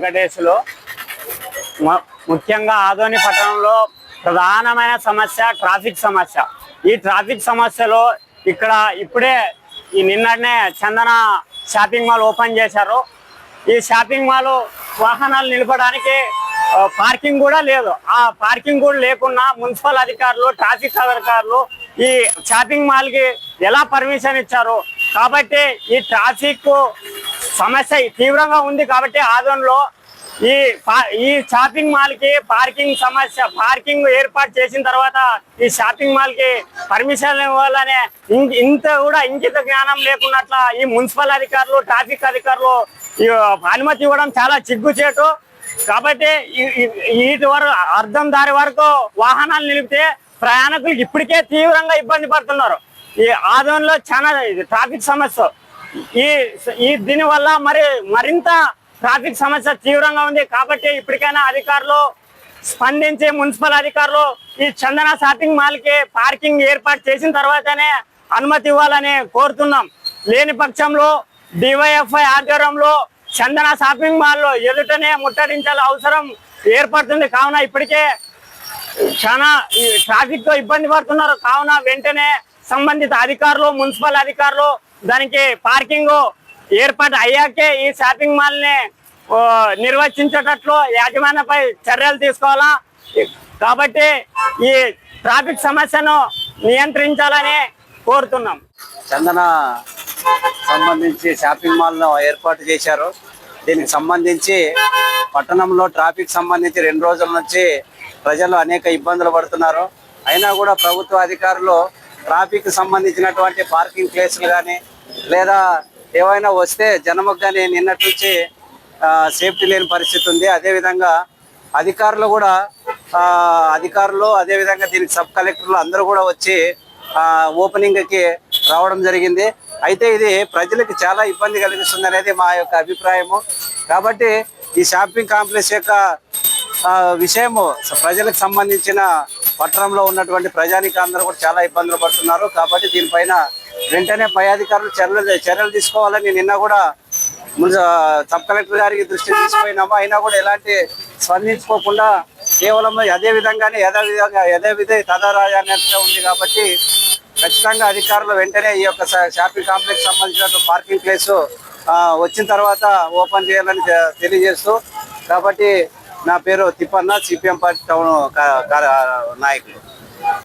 వెంకటేశ్లో ముఖ్యంగా ఆదోని పట్టణంలో ప్రధానమైన సమస్య ట్రాఫిక్ సమస్య. ఈ ట్రాఫిక్ సమస్యలో ఇక్కడ ఇప్పుడే నిన్ననే చందన షాపింగ్ మాల్ ఓపెన్ చేశారు. ఈ షాపింగ్ మాల్ వాహనాలు నిలపడానికి పార్కింగ్ కూడా లేదు. ఆ పార్కింగ్ కూడా లేకుండా మున్సిపల్ అధికారులు, ట్రాఫిక్ అధికారులు ఈ షాపింగ్ మాల్ కి ఎలా పర్మిషన్ ఇచ్చారు? కాబట్టి ఈ ట్రాఫిక్ సమస్య తీవ్రంగా ఉంది. కాబట్టి ఆదోన్లో ఈ షాపింగ్ మాల్ కి పార్కింగ్ ఏర్పాటు చేసిన తర్వాత ఈ షాపింగ్ మాల్ కి పర్మిషన్ ఇవ్వాలనే ఇంకిత జ్ఞానం లేకున్నట్ల ఈ మున్సిపల్ అధికారులు, ట్రాఫిక్ అధికారులు అనుమతి ఇవ్వడం చాలా సిగ్గుచేటు. కాబట్టి వీటి వరకు అర్ధం దారి వరకు వాహనాలు నిలిపితే ప్రయాణికులు ఇప్పటికే తీవ్రంగా ఇబ్బంది పడుతున్నారు. ఈ ఆదోన్లో చాలా ట్రాఫిక్ సమస్య దీనివల్ల మరింత ట్రాఫిక్ సమస్య తీవ్రంగా ఉంది. కాబట్టి ఇప్పటికైనా అధికారులు స్పందించి మున్సిపల్ అధికారులు ఈ చందన షాపింగ్ మాల్ కి పార్కింగ్ ఏర్పాటు చేసిన తర్వాతనే అనుమతి ఇవ్వాలని కోరుతున్నాం. లేని పక్షంలో డివైఎఫ్ఐ ఆధ్వర్యంలో చందన షాపింగ్ మాల్లో ఎదుటనే ముట్టడించాల అవసరం ఏర్పడుతుంది. కావున ఇప్పటికే చాలా ట్రాఫిక్ తో ఇబ్బంది పడుతున్నారు. కావున వెంటనే సంబంధిత అధికారులు, మున్సిపల్ అధికారులు దానికి పార్కింగ్ ఏర్పాటు అయ్యాకే ఈ షాపింగ్ మాల్ ని నిర్వహించేటట్లు యాజమాన్యపై చర్యలు తీసుకోవాలా. కాబట్టి ఈ ట్రాఫిక్ సమస్యను నియంత్రించాలని కోరుతున్నాం. చందన సంబంధించి షాపింగ్ మాల్ ను ఏర్పాటు చేశారు. దీనికి సంబంధించి పట్టణంలో ట్రాఫిక్ సంబంధించి 2 రోజుల నుంచి ప్రజలు అనేక ఇబ్బందులు పడుతున్నారు. అయినా కూడా ప్రభుత్వ అధికారులు ట్రాఫిక్ సంబంధించినటువంటి పార్కింగ్ ప్లేసులు కానీ లేదా ఏవైనా వస్తే జనముకు కానీ నిన్నటి నుంచి సేఫ్టీ లేని పరిస్థితి ఉంది. అదేవిధంగా అధికారులు అదేవిధంగా దీనికి సబ్ కలెక్టర్లు అందరూ కూడా వచ్చి ఓపెనింగ్కి రావడం జరిగింది. అయితే ఇది ప్రజలకు చాలా ఇబ్బంది కలిగిస్తుంది అనేది మా యొక్క అభిప్రాయము. కాబట్టి ఈ షాపింగ్ కాంప్లెక్స్ యొక్క విషయము ప్రజలకు సంబంధించిన పట్టణంలో ఉన్నటువంటి ప్రజానికి అందరూ కూడా చాలా ఇబ్బందులు పడుతున్నారు. కాబట్టి దీనిపైన వెంటనే పై అధికారులు చర్యలు తీసుకోవాలని నిన్న కూడా సబ్ కలెక్టర్ గారికి దృష్టికి తీసుకుపోయినాము. అయినా కూడా ఎలాంటి స్పందించుకోకుండా కేవలం అదే విధంగానే యథావిధి తదారాజాన్నట్టుగా ఉంది. కాబట్టి ఖచ్చితంగా అధికారులు వెంటనే ఈ యొక్క షాపింగ్ కాంప్లెక్స్ సంబంధించిన పార్కింగ్ ప్లేస్ వచ్చిన తర్వాత ఓపెన్ చేయాలని తెలియజేస్తూ, కాబట్టి నా పేరు తిప్పన్న, సిపిఎం పార్టీ టౌన్ నాయకులు.